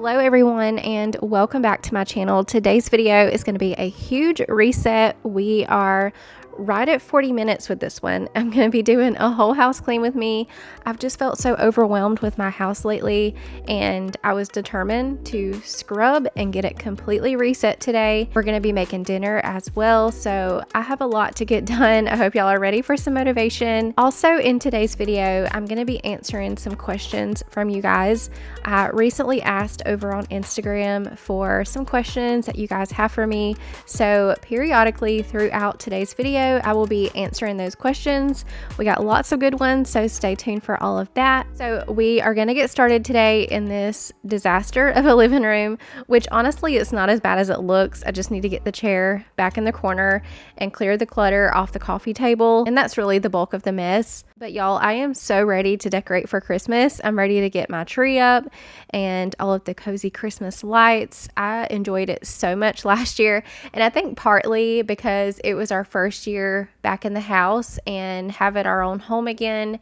Hello everyone and welcome back to my channel. Today's video is going to be a huge reset. We are right at 40 minutes with this one. I'm going to be doing a whole house clean with me. I've just felt so overwhelmed with my house lately and I was determined to scrub and get it completely reset today. We're going to be making dinner as well, so I have a lot to get done. I hope y'all are ready for some motivation. Also in today's video, I'm going to be answering some questions from you guys. I recently asked over on Instagram for some questions that you guys have for me, so periodically throughout today's video I will be answering those questions. We got lots of good ones, so stay tuned for all of that. So we are going to get started today in this disaster of a living room, which honestly it's not as bad as it looks. I just need to get the chair back in the corner and clear the clutter off the coffee table, and that's really the bulk of the mess. But y'all, I am so ready to decorate for Christmas. I'm ready to get my tree up and all of the cozy Christmas lights. I enjoyed it so much last year, and I think partly because it was our first year back in the house and having our own home again,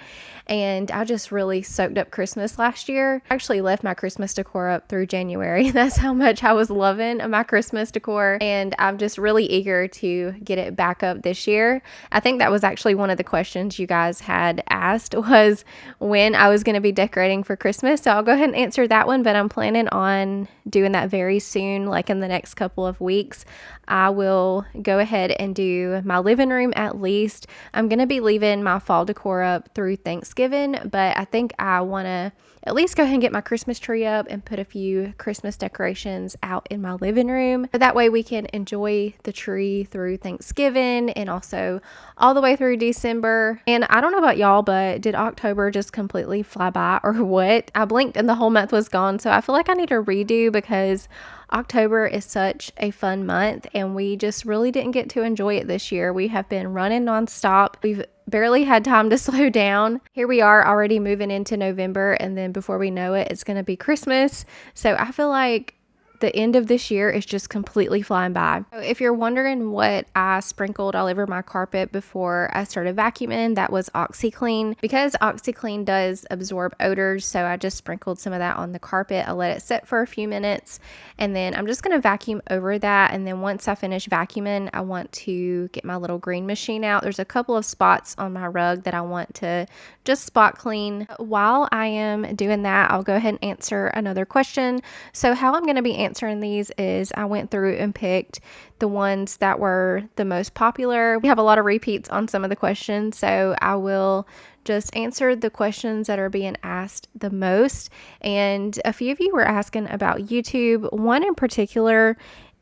and I just really soaked up Christmas last year. I actually left my Christmas decor up through January. That's how much I was loving my Christmas decor, and I'm just really eager to get it back up this year. I think that was actually one of the questions you guys had asked, was when I was going to be decorating for Christmas. So I'll go ahead and answer that one, but I'm planning on doing that very soon, like in the next couple of weeks. I will go ahead and do my living room at least. I'm going to be leaving my fall decor up through Thanksgiving, but I think I want to at least go ahead and get my Christmas tree up and put a few Christmas decorations out in my living room. But that way we can enjoy the tree through Thanksgiving and also all the way through December. And I don't know about y'all, but did October just completely fly by or what? I blinked and the whole month was gone. So I feel like I need to redo, because October is such a fun month and we just really didn't get to enjoy it this year. We have been running nonstop. We've barely had time to slow down. Here we are already moving into November, and then before we know it, it's going to be Christmas. So I feel like the end of this year is just completely flying by. So if you're wondering what I sprinkled all over my carpet before I started vacuuming, that was OxyClean. Because OxyClean does absorb odors, so I just sprinkled some of that on the carpet. I let it sit for a few minutes, and then I'm just going to vacuum over that. And then once I finish vacuuming, I want to get my little green machine out. There's a couple of spots on my rug that I want to just spot clean. While I am doing that, I'll go ahead and answer another question. So how I'm going to be answering these is I went through and picked the ones that were the most popular. We have a lot of repeats on some of the questions, so I will just answer the questions that are being asked the most. And a few of you were asking about YouTube. One in particular,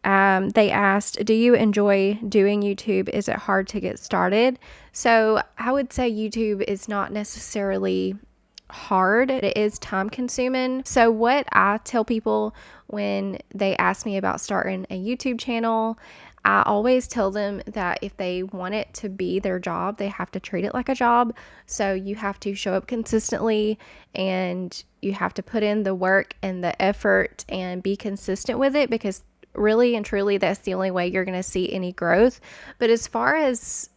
they asked, do you enjoy doing YouTube? Is it hard to get started? So I would say YouTube is not necessarily hard. It is time consuming. So what I tell people when they ask me about starting a YouTube channel, I always tell them that if they want it to be their job, they have to treat it like a job. So you have to show up consistently and you have to put in the work and the effort and be consistent with it, because really and truly that's the only way you're going to see any growth. But as far as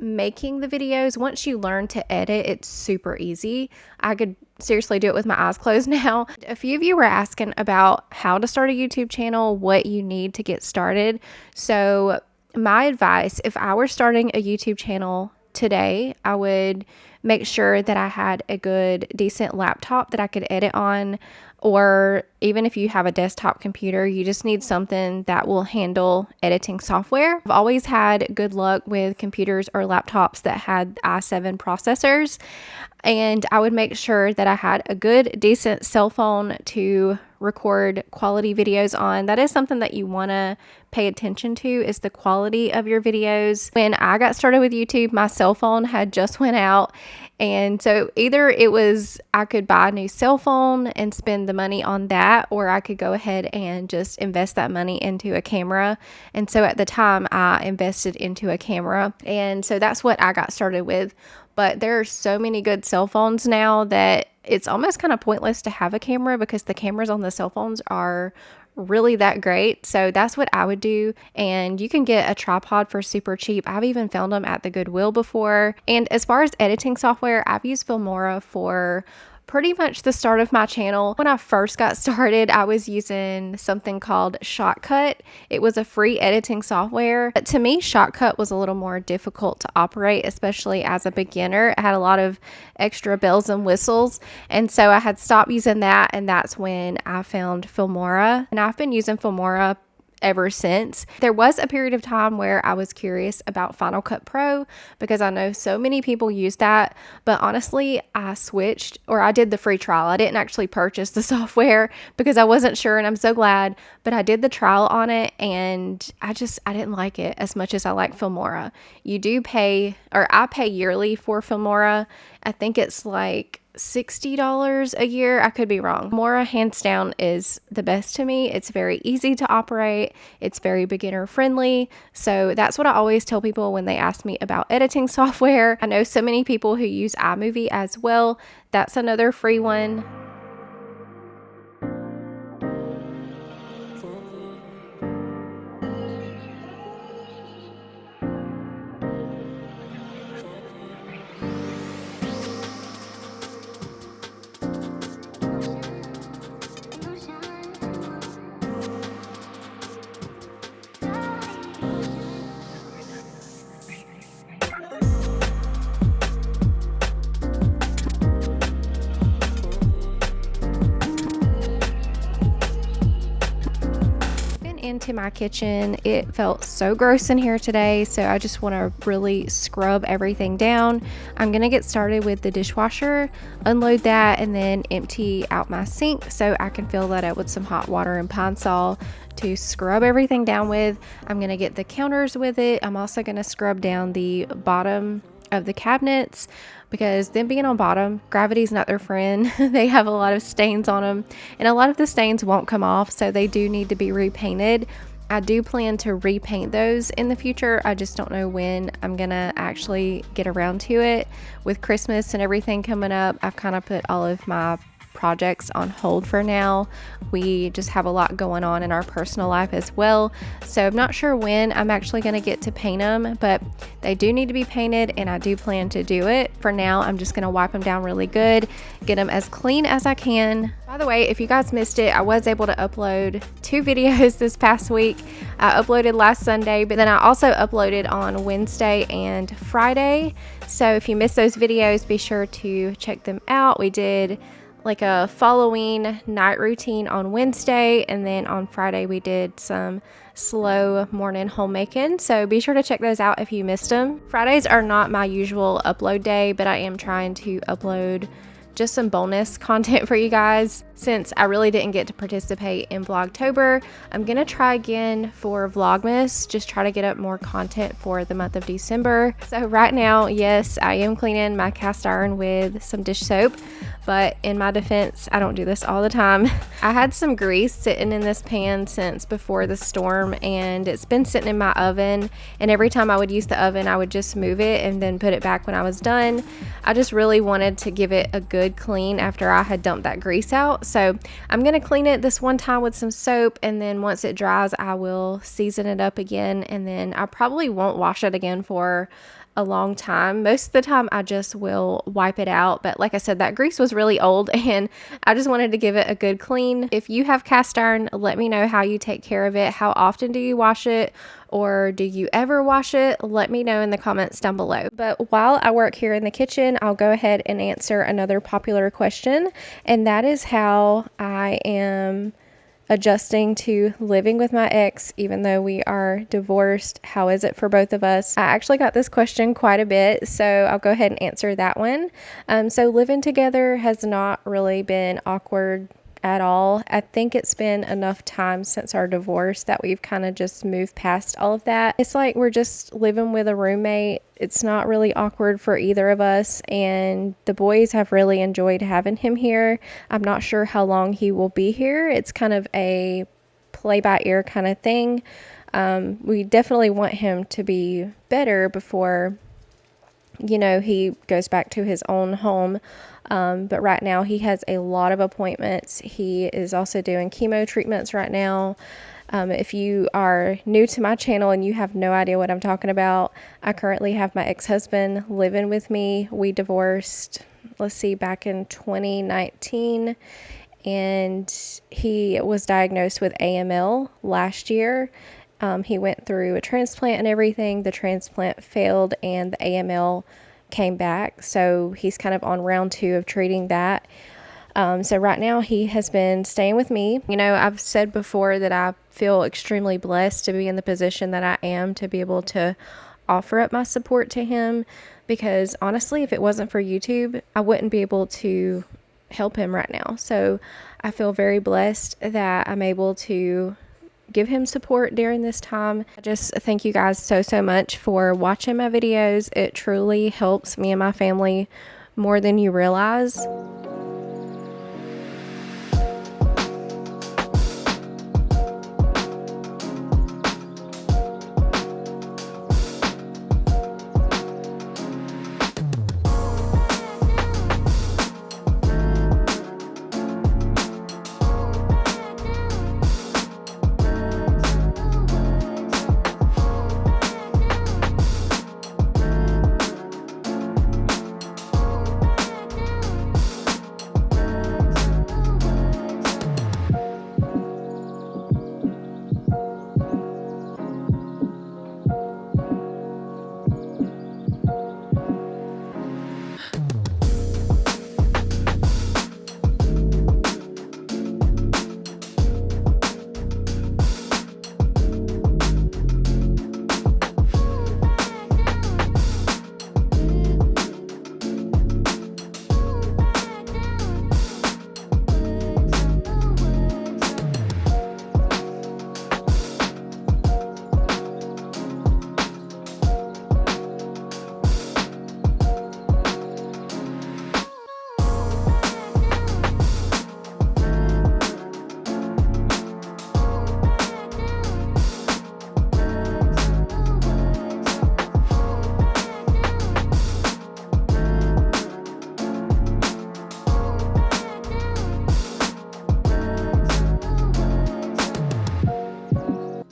making the videos, once you learn to edit, it's super easy. I could seriously do it with my eyes closed now. A few of you were asking about how to start a YouTube channel, what you need to get started. So my advice, if I were starting a YouTube channel today, I would make sure that I had a good, decent laptop that I could edit on, or even if you have a desktop computer, you just need something that will handle editing software. I've always had good luck with computers or laptops that had i7 processors, and I would make sure that I had a good, decent cell phone to record quality videos on. That is something that you want to pay attention to, is the quality of your videos. When I got started with YouTube, my cell phone had just went out, and so either it was I could buy a new cell phone and spend the money on that, or I could go ahead and just invest that money into a camera. And so at the time I invested into a camera, and so that's what I got started with. But there are so many good cell phones now that it's almost kind of pointless to have a camera, because the cameras on the cell phones are really that great. So that's what I would do. And you can get a tripod for super cheap. I've even found them at the Goodwill before. And as far as editing software, I've used Filmora for pretty much the start of my channel. When I first got started, I was using something called Shotcut. It was a free editing software. But to me, Shotcut was a little more difficult to operate, especially as a beginner. It had a lot of extra bells and whistles. And so I had stopped using that, and that's when I found Filmora. And I've been using Filmora ever since. There was a period of time where I was curious about Final Cut Pro because I know so many people use that, but honestly, I switched, or I did the free trial. I didn't actually purchase the software because I wasn't sure, and I'm so glad, but I did the trial on it, and I didn't like it as much as I like Filmora. You do pay, or I pay yearly for Filmora. I think it's like $60 a year. I could be wrong. Filmora, hands down, is the best to me. It's very easy to operate. It's very beginner friendly. So that's what I always tell people when they ask me about editing software. I know so many people who use iMovie as well. That's another free one. Into my kitchen. It felt so gross in here today, so I just want to really scrub everything down. I'm gonna get started with the dishwasher, unload that, and then empty out my sink so I can fill that up with some hot water and Pine Sol to scrub everything down with. I'm gonna get the counters with it. I'm also gonna scrub down the bottom of the cabinets because them being on bottom, gravity's not their friend. They have a lot of stains on them, and a lot of the stains won't come off, so they do need to be repainted. I do plan to repaint those in the future. I just don't know when I'm gonna actually get around to it. With Christmas and everything coming up, I've kind of put all of my projects on hold for now. We just have a lot going on in our personal life as well, so I'm not sure when I'm actually going to get to paint them, but they do need to be painted, and I do plan to do it. For now, I'm just going to wipe them down really good, get them as clean as I can. By the way, if you guys missed it, I was able to upload 2 videos this past week. I uploaded last Sunday, but then I also uploaded on Wednesday and Friday, so if you missed those videos, be sure to check them out. We did like a Halloween night routine on Wednesday, and then on Friday we did some slow morning homemaking, so be sure to check those out if you missed them. Fridays are not my usual upload day, but I am trying to upload just some bonus content for you guys since I really didn't get to participate in Vlogtober. I'm gonna try again for Vlogmas, just try to get up more content for the month of December. So right now, yes, I am cleaning my cast iron with some dish soap, but in my defense, I don't do this all the time. I had some grease sitting in this pan since before the storm, and it's been sitting in my oven, and every time I would use the oven, I would just move it and then put it back when I was done. I just really wanted to give it a good clean after I had dumped that grease out. So I'm gonna clean it this one time with some soap, and then once it dries, I will season it up again, and then I probably won't wash it again for a long time. Most of the time I just will wipe it out, but like I said, that grease was really old and I just wanted to give it a good clean. If you have cast iron, let me know how you take care of it. How often do you wash it, or do you ever wash it? Let me know in the comments down below. But while I work here in the kitchen, I'll go ahead and answer another popular question, and that is how I am adjusting to living with my ex even though we are divorced. How is it for both of us? I actually got this question quite a bit, so I'll go ahead and answer that one. So living together has not really been awkward at all. I think it's been enough time since our divorce that we've kind of just moved past all of that. It's like we're just living with a roommate. It's not really awkward for either of us, and the boys have really enjoyed having him here. I'm not sure how long he will be here. It's kind of a play by ear kind of thing. We definitely want him to be better before, you know, he goes back to his own home. But right now he has a lot of appointments. He is also doing chemo treatments right now. If you are new to my channel and you have no idea what I'm talking about, I currently have my ex-husband living with me. We divorced let's see, back in 2019, and he was diagnosed with AML last year. He went through a transplant and everything. The transplant failed and the AML came back. So he's kind of on round 2 of treating that. So right now he has been staying with me. You know, I've said before that I feel extremely blessed to be in the position that I am, to be able to offer up my support to him, because honestly, if it wasn't for YouTube, I wouldn't be able to help him right now. So I feel very blessed that I'm able to give him support during this time. I just thank you guys so much for watching my videos. It truly helps me and my family more than you realize.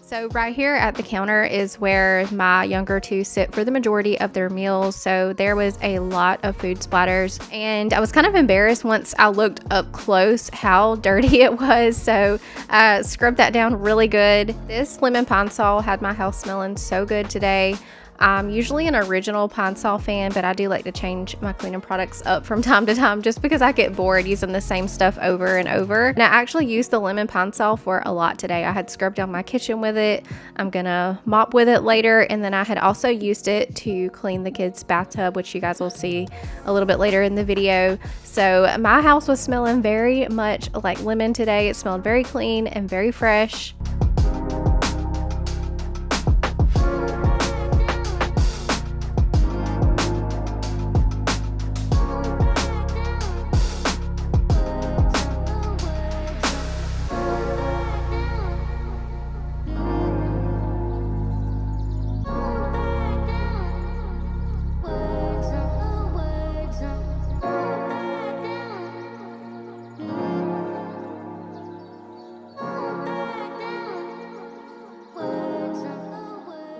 So right here at the counter is where my younger two sit for the majority of their meals. So there was a lot of food splatters, and I was kind of embarrassed once I looked up close how dirty it was. So I scrubbed that down really good. This lemon pine sol had my house smelling so good today. I'm usually an original pine sol fan, but I do like to change my cleaning products up from time to time just because I get bored using the same stuff over and over. And I actually used the lemon pine sol for a lot today. I had scrubbed down my kitchen with it. I'm gonna mop with it later, and then I had also used it to clean the kids' bathtub, which you guys will see a little bit later in the video. So my house was smelling very much like lemon today. It smelled very clean and very fresh.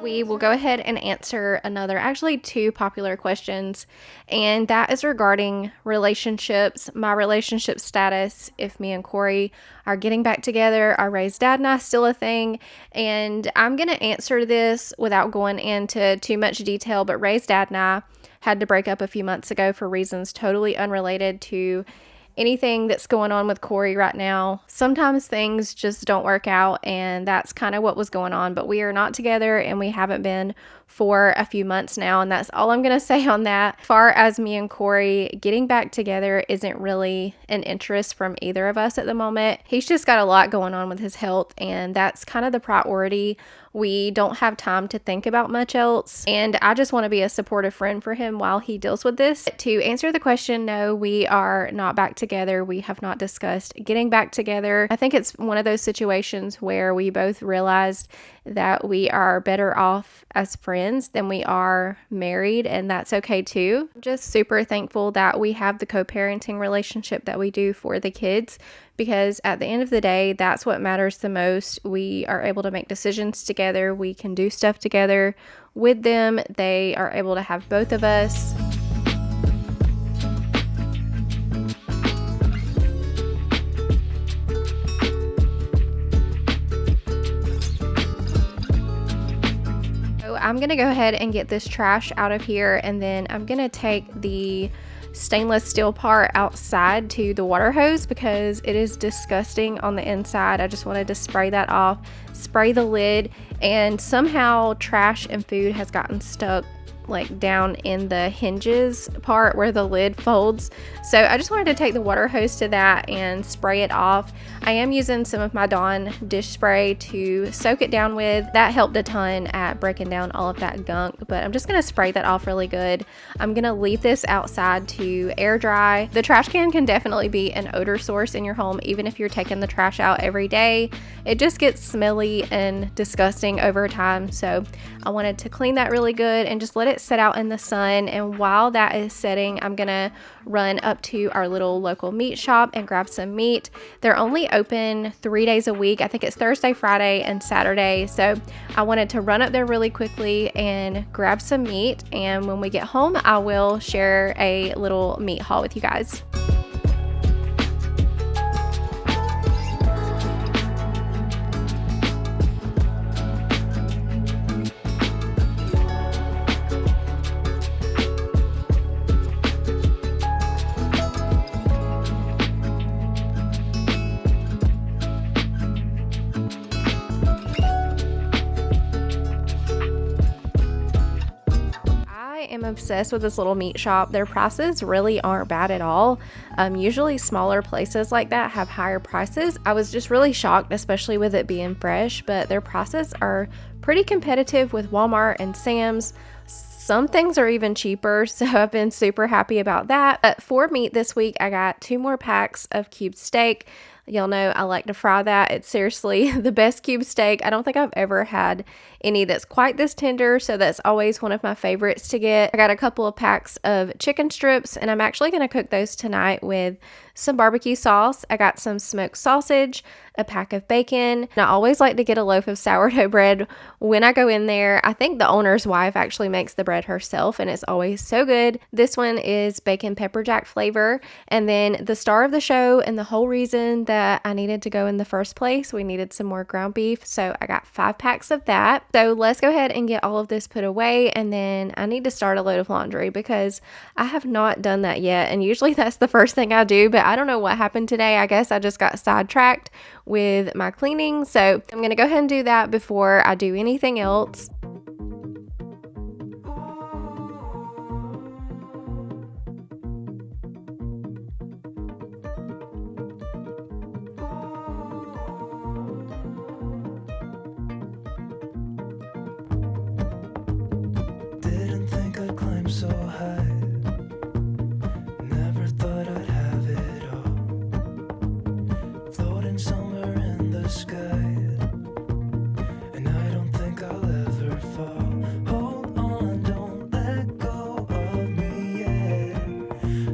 We will go ahead and answer actually two popular questions, and that is regarding relationships, my relationship status, if me and Corey are getting back together, are Ray's dad and I still a thing? And I'm going to answer this without going into too much detail, but Ray's dad and I had to break up a few months ago for reasons totally unrelated to anything that's going on with Corey right now. Sometimes things just don't work out, and that's kind of what was going on, but we are not together and we haven't been for a few months now, and that's all I'm going to say on that. As far as me and Corey getting back together isn't really an interest from either of us at the moment. He's just got a lot going on with his health, and that's kind of the priority. We don't have time to think about much else, and I just want to be a supportive friend for him while he deals with this. To answer the question, no, we are not back together. We have not discussed getting back together. I think it's one of those situations where we both realized that we are better off as friends than we are married, and that's okay too. I'm just super thankful that we have the co-parenting relationship that we do for the kids, because at the end of the day, that's what matters the most. We are able to make decisions together. We can do stuff together with them. They are able to have both of us. I'm gonna go ahead and get this trash out of here, and then I'm gonna take the stainless steel part outside to the water hose because it is disgusting on the inside. I just wanted to spray that off, spray the lid, and somehow trash and food has gotten stuck like down in the hinges part where the lid folds. So I just wanted to take the water hose to that and spray it off. I am using some of my Dawn dish spray to soak it down with. That helped a ton at breaking down all of that gunk, but I'm just gonna spray that off really good. I'm gonna leave this outside to air dry. The trash can definitely be an odor source in your home, even if you're taking the trash out every day. It just gets smelly and disgusting over time. So I wanted to clean that really good and just let it set out in the sun. And while that is setting, I'm gonna run up to our little local meat shop and grab some meat. They're only open 3 days a week. I think it's Thursday, Friday, and Saturday. So I wanted to run up there really quickly and grab some meat. And when we get home, I will share a little meat haul with you guys. I'm obsessed with this little meat shop. Their prices really aren't bad at all. Usually smaller places like that have higher prices. I was just really shocked, especially with it being fresh, but their prices are pretty competitive with Walmart and Sam's. Some things are even cheaper, so I've been super happy about that. But for meat this week, I got 2 more packs of cubed steak. Y'all know I like to fry that. It's seriously the best cube steak. I don't think I've ever had any that's quite this tender, so that's always one of my favorites to get. I got a couple of packs of chicken strips, and I'm actually going to cook those tonight with some barbecue sauce. I got some smoked sausage, a pack of bacon, and I always like to get a loaf of sourdough bread when I go in there. I think the owner's wife actually makes the bread herself, and it's always so good. This one is bacon pepper jack flavor, and then the star of the show and the whole reason that I needed to go in the first place, we needed some more ground beef, so I got 5 packs of that. So let's go ahead and get all of this put away, and then I need to start a load of laundry because I have not done that yet, and usually that's the first thing I do, but I don't know what happened today. I guess I just got sidetracked with my cleaning, so I'm gonna go ahead and do that before I do anything else. Didn't think I'd climb so high. Never thought I'd have it all. Floating somewhere in the sky. And I don't think I'll ever fall. Hold on, don't let go of me yet.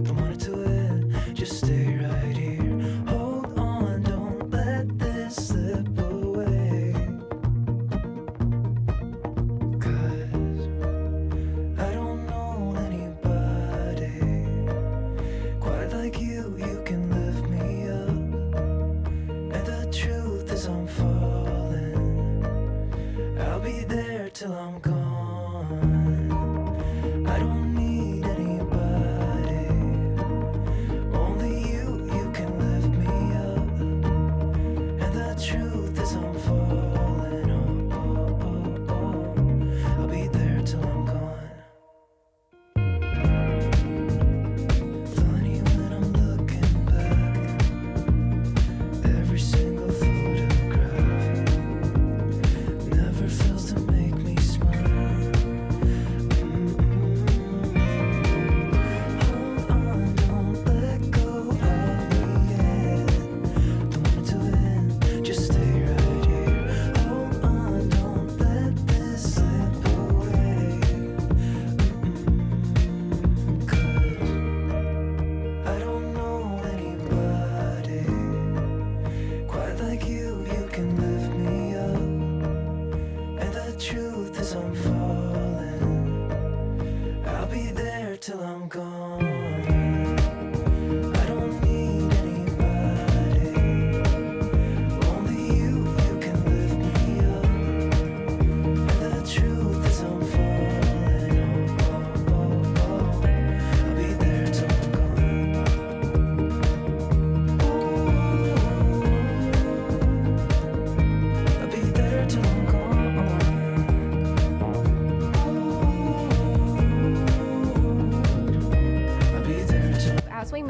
Don't want it to end, just stay right here. Hold on, don't let this slip away. 'Cause I don't know anybody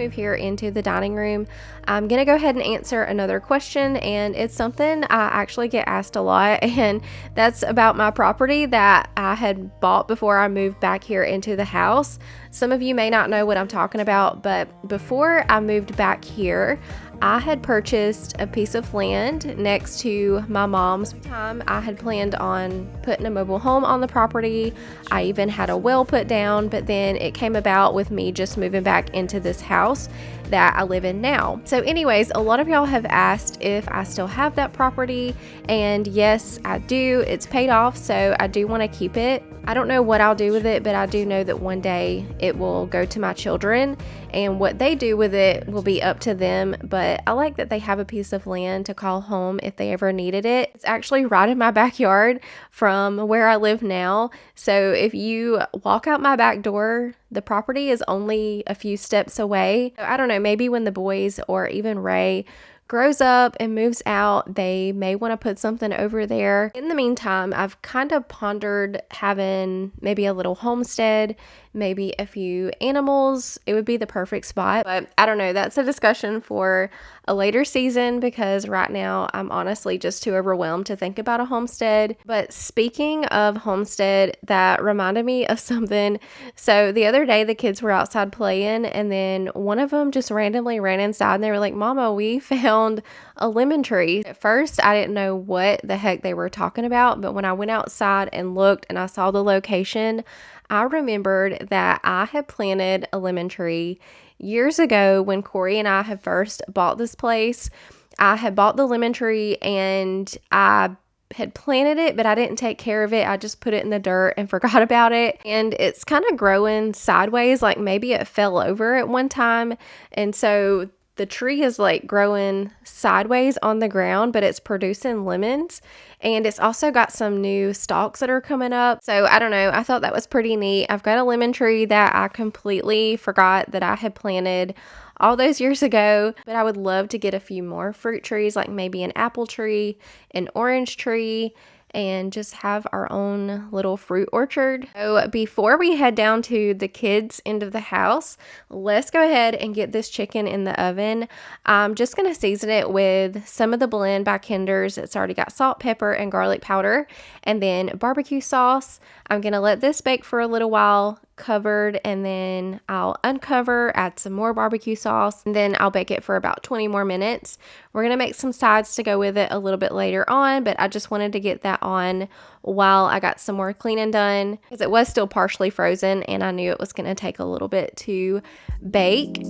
move here into the dining room, I'm gonna go ahead and answer another question, and it's something I actually get asked a lot, and that's about my property that I had bought before I moved back here into the house. Some of you may not know what I'm talking about, but before I moved back here, I had purchased a piece of land next to my mom's. I had planned on putting a mobile home on the property. I even had a well put down, but then it came about with me just moving back into this house that I live in now. So anyways, a lot of y'all have asked if I still have that property, and yes, I do. It's paid off, so I do want to keep it. I don't know what I'll do with it, but I do know that one day it will go to my children, and what they do with it will be up to them. But I like that they have a piece of land to call home if they ever needed it. It's actually right in my backyard from where I live now. So if you walk out my back door, the property is only a few steps away. I don't know, maybe when the boys or even Ray grows up and moves out, they may want to put something over there. In the meantime, I've kind of pondered having maybe a little homestead, maybe a few animals. It would be the perfect spot, but I don't know. That's a discussion for a later season, because right now I'm honestly just too overwhelmed to think about a homestead. But speaking of homestead, that reminded me of something. So the other day the kids were outside playing, and then one of them just randomly ran inside and they were like, "Mama, we found a lemon tree." At first I didn't know what the heck they were talking about, but when I went outside and looked and I saw the location, I remembered that I had planted a lemon tree years ago when Corey and I had first bought this place. I had bought the lemon tree and I had planted it, but I didn't take care of it. I just put it in the dirt and forgot about it. And it's kind of growing sideways, like maybe it fell over at one time. And so the tree is like growing sideways on the ground, but it's producing lemons. And it's also got some new stalks that are coming up. So I don't know. I thought that was pretty neat. I've got a lemon tree that I completely forgot that I had planted all those years ago, but I would love to get a few more fruit trees, like maybe an apple tree, an orange tree, and just have our own little fruit orchard. So before we head down to the kids' end of the house, let's go ahead and get this chicken in the oven. I'm just going to season it with some of the blend by Kinder's. It's already got salt, pepper, and garlic powder, and then barbecue sauce. I'm going to let this bake for a little while covered, and then I'll uncover, add some more barbecue sauce, and then I'll bake it for about 20 more minutes. We're going to make some sides to go with it a little bit later on, but I just wanted to get that on while I got some more cleaning done, because it was still partially frozen and I knew it was going to take a little bit to bake.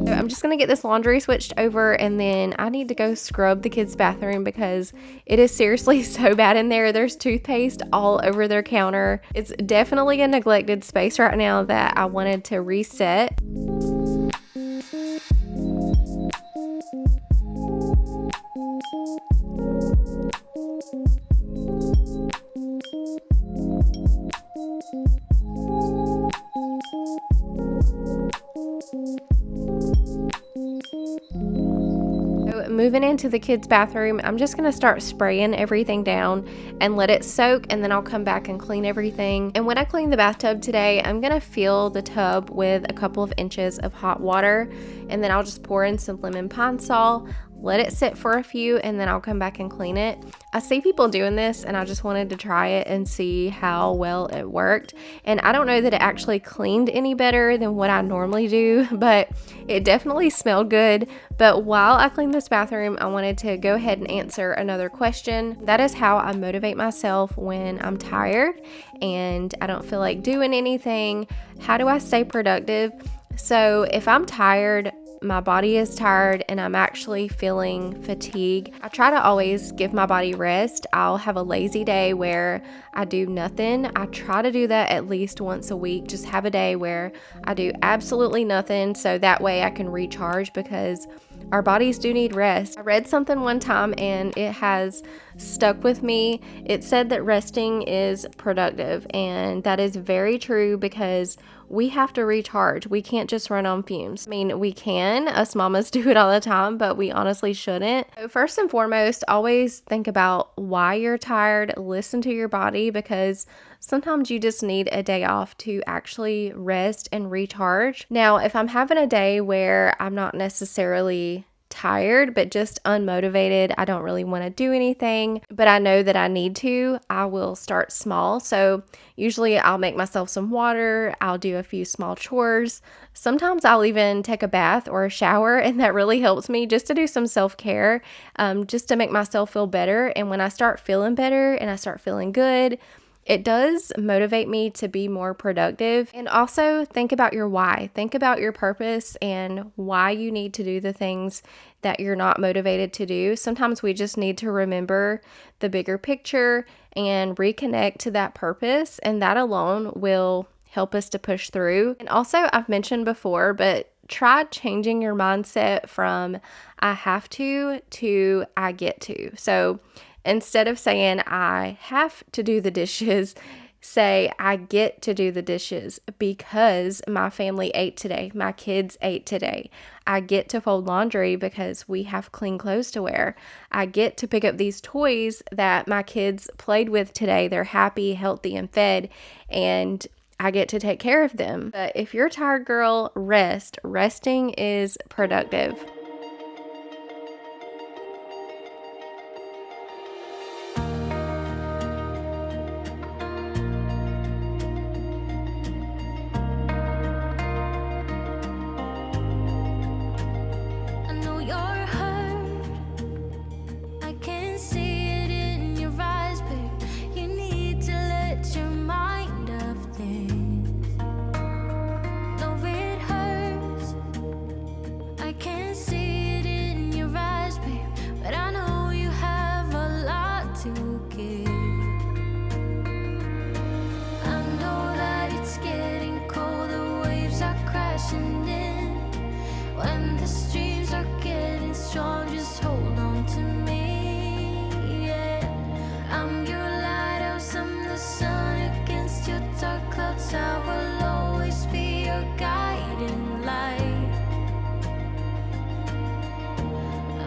So I'm just going to get this laundry switched over, and then I need to go scrub the kids' bathroom because it is seriously so bad in there. There's toothpaste all over their counter. It's definitely a neglected space right now that I wanted to reset. Moving into the kids' bathroom, I'm just going to start spraying everything down and let it soak, and then I'll come back and clean everything. And when I clean the bathtub today, I'm going to fill the tub with a couple of inches of hot water, and then I'll just pour in some lemon pine sol, let it sit for a few, and then I'll come back and clean it. I see people doing this and I just wanted to try it and see how well it worked. And I don't know that it actually cleaned any better than what I normally do, but it definitely smelled good. But while I cleaned this bathroom, I wanted to go ahead and answer another question. That is how I motivate myself when I'm tired and I don't feel like doing anything. How do I stay productive? So if I'm tired, my body is tired, and I'm actually feeling fatigue, I try to always give my body rest. I'll have a lazy day where I do nothing. I try to do that at least once a week, just have a day where I do absolutely nothing, so that way I can recharge, because our bodies do need rest. I read something one time and it has stuck with me. It said that resting is productive, and that is very true because we have to recharge. We can't just run on fumes. I mean, we can, us mamas do it all the time, but we honestly shouldn't. So first and foremost, always think about why you're tired. Listen to your body, because sometimes you just need a day off to actually rest and recharge. Now, if I'm having a day where I'm not necessarily tired but just unmotivated, I don't really want to do anything, but I know that I need to, I will start small. So usually I'll make myself some water, I'll do a few small chores. Sometimes I'll even take a bath or a shower, and that really helps me just to do some self-care, just to make myself feel better. And when I start feeling better and I start feeling good, it does motivate me to be more productive. And also think about your why. Think about your purpose and why you need to do the things that you're not motivated to do. Sometimes we just need to remember the bigger picture and reconnect to that purpose, and that alone will help us to push through. And also, I've mentioned before, but try changing your mindset from I have to I get to. So instead of saying I have to do the dishes, say I get to do the dishes because my family ate today, my kids ate today. I get to fold laundry because we have clean clothes to wear. I get to pick up these toys that my kids played with today. They're happy, healthy, and fed, and I get to take care of them. But if you're tired, girl, rest. Resting is productive. I know you're hurt. I can see it in your eyes, babe. You need to let your mind off things. No, it hurts. I can see it in your eyes, babe. But I know you have a lot to give. I know that it's getting cold, the waves are crashing in. When the streams are getting strong, just hold on to me, yeah. I'm your lighthouse, I'm the sun against your dark clouds. I will always be your guiding light.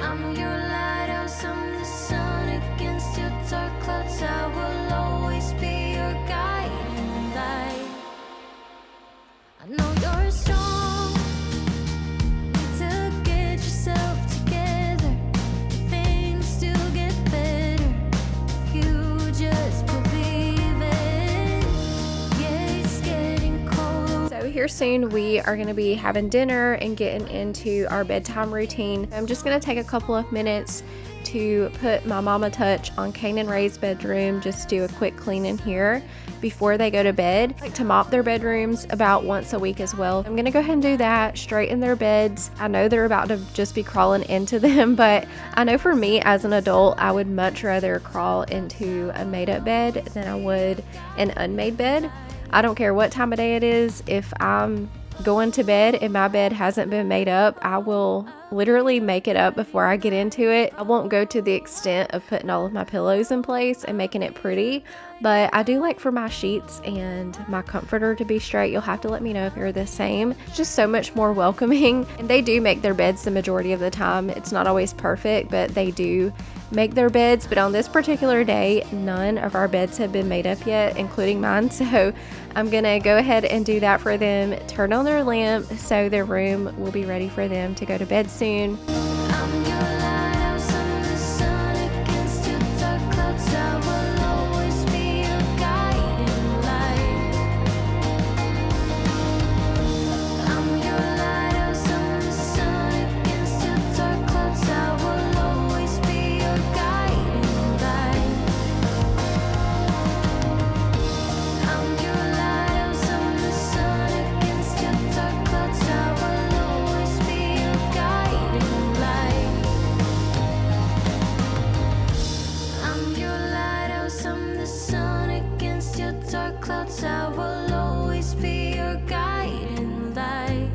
I'm your lighthouse, I'm the sun against your dark clouds. I will always be your guiding light. I know you're strong. To get yourself together, things still get better if you just believe it. Yeah, it's getting cold. So here soon we are going to be having dinner and getting into our bedtime routine. I'm just going to take a couple of minutes to put my mama touch on Kane and Ray's bedroom, just do a quick clean in here before they go to bed. I like to mop their bedrooms about once a week as well. I'm gonna go ahead and do that, straighten their beds. I know they're about to just be crawling into them, but I know for me as an adult, I would much rather crawl into a made up bed than I would an unmade bed. I don't care what time of day it is. If I'm going to bed and my bed hasn't been made up, I will literally make it up before I get into it. I won't go to the extent of putting all of my pillows in place and making it pretty, but I do like for my sheets and my comforter to be straight. You'll have to let me know if you're the same. It's just so much more welcoming, and they do make their beds the majority of the time. It's not always perfect, but they do make their beds. But on this particular day, none of our beds have been made up yet, including mine. So I'm gonna go ahead and do that for them, turn on their lamp so their room will be ready for them to go to bed soon. I'm your lighthouse, I'm the sun against your dark clouds. I will always be your guiding light. I'm your lighthouse, I'm the sun against your dark clouds. I will always be your guiding light. I'm your lighthouse, I'm the sun against your dark clouds. I will always be your guiding light. I'm your lighthouse, I'm the sun against your dark clouds. I will always be your guiding light.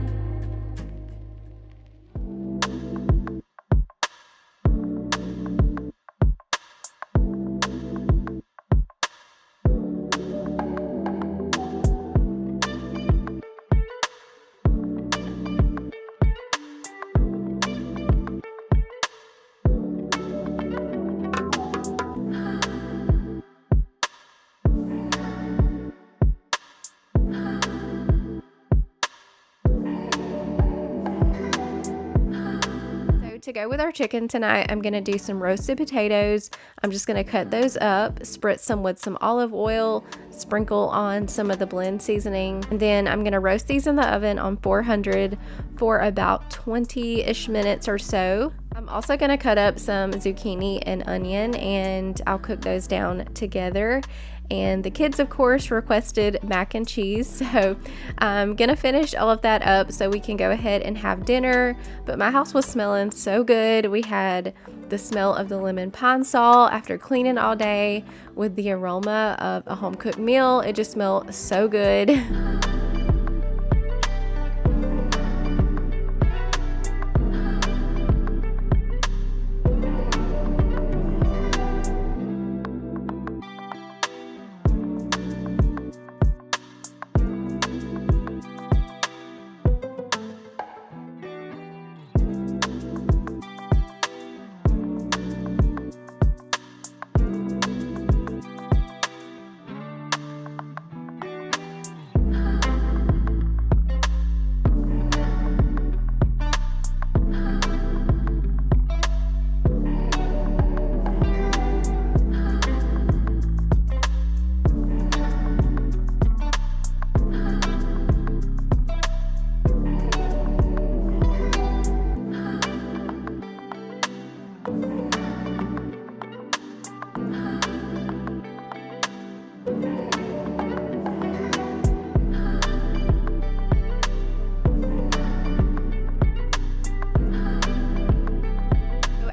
to go with our chicken tonight, I'm gonna do some roasted potatoes. I'm just gonna cut those up, spritz them with some olive oil, sprinkle on some of the blend seasoning, and then I'm gonna roast these in the oven on 400 for about 20-ish minutes or so. I'm also gonna cut up some zucchini and onion, and I'll cook those down together. And the kids, of course, requested mac and cheese, so I'm gonna finish all of that up so we can go ahead and have dinner. But my house was smelling so good. We had the smell of the lemon pine sol after cleaning all day with the aroma of a home cooked meal. It just smelled so good.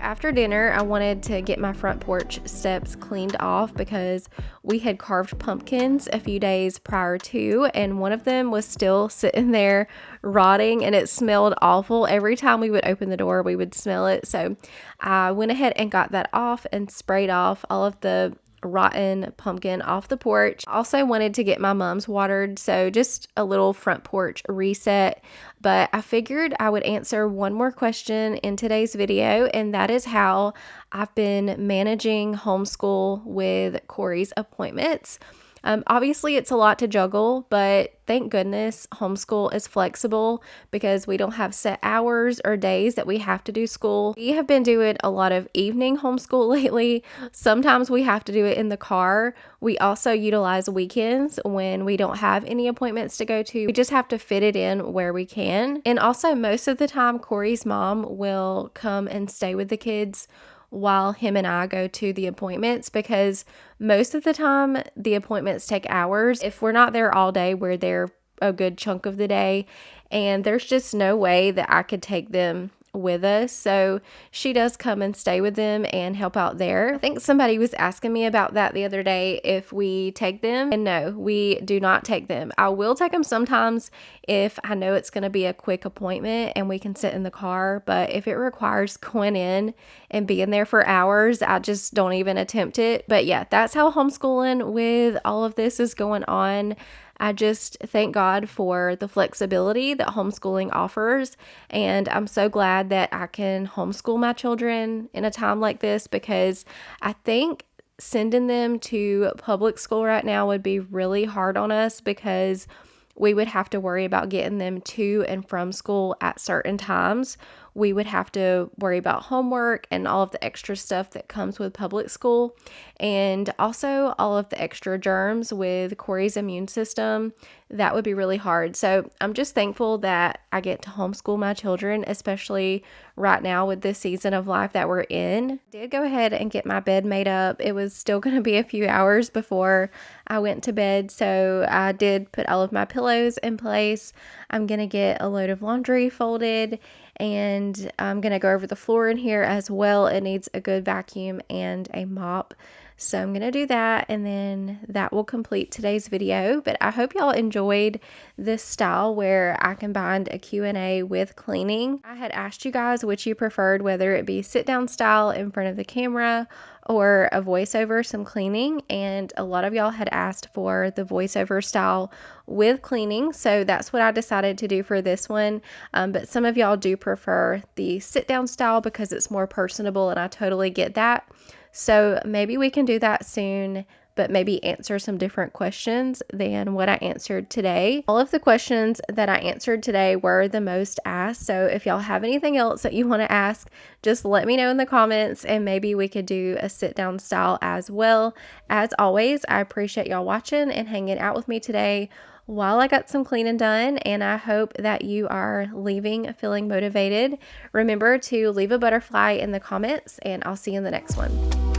After dinner, I wanted to get my front porch steps cleaned off because we had carved pumpkins a few days prior to, and one of them was still sitting there rotting, and it smelled awful. Every time we would open the door, we would smell it. So I went ahead and got that off and sprayed off all of the rotten pumpkin off the porch. Also wanted to get my mums watered, so just a little front porch reset. But I figured I would answer one more question in today's video, and that is how I've been managing homeschool with Corey's appointments. Obviously, it's a lot to juggle, but thank goodness homeschool is flexible because we don't have set hours or days that we have to do school. We have been doing a lot of evening homeschool lately. Sometimes we have to do it in the car. We also utilize weekends when we don't have any appointments to go to. We just have to fit it in where we can. And also, most of the time, Corey's mom will come and stay with the kids while him and I go to the appointments, because most of the time the appointments take hours. If we're not there all day, we're there a good chunk of the day, and there's just no way that I could take them with us. So she does come and stay with them and help out there. I think somebody was asking me about that the other day, if we take them, and no, we do not take them. I will take them sometimes if I know it's going to be a quick appointment and we can sit in the car, but if it requires going in and being there for hours, I just don't even attempt it. But yeah, that's how homeschooling with all of this is going on. I just thank God for the flexibility that homeschooling offers, and I'm so glad that I can homeschool my children in a time like this, because I think sending them to public school right now would be really hard on us, because we would have to worry about getting them to and from school at certain times. We would have to worry about homework and all of the extra stuff that comes with public school, and also all of the extra germs with Corey's immune system. That would be really hard. So I'm just thankful that I get to homeschool my children, especially right now with this season of life that we're in. I did go ahead and get my bed made up. It was still going to be a few hours before I went to bed, so I did put all of my pillows in place. I'm going to get a load of laundry folded, and I'm going to go over the floor in here as well. It needs a good vacuum and a mop. So I'm going to do that, and then that will complete today's video. But I hope y'all enjoyed this style where I combined a Q&A with cleaning. I had asked you guys which you preferred, whether it be sit down style in front of the camera or a voiceover, some cleaning, and a lot of y'all had asked for the voiceover style with cleaning, so that's what I decided to do for this one. But some of y'all do prefer the sit down style because it's more personable, and I totally get that. So maybe we can do that soon but maybe answer some different questions than what I answered today. All of the questions that I answered today were the most asked. So if y'all have anything else that you want to ask, just let me know in the comments and maybe we could do a sit down style as well. As always, I appreciate y'all watching and hanging out with me today while I got some cleaning done, and I hope that you are leaving feeling motivated. Remember to leave a butterfly in the comments, and I'll see you in the next one.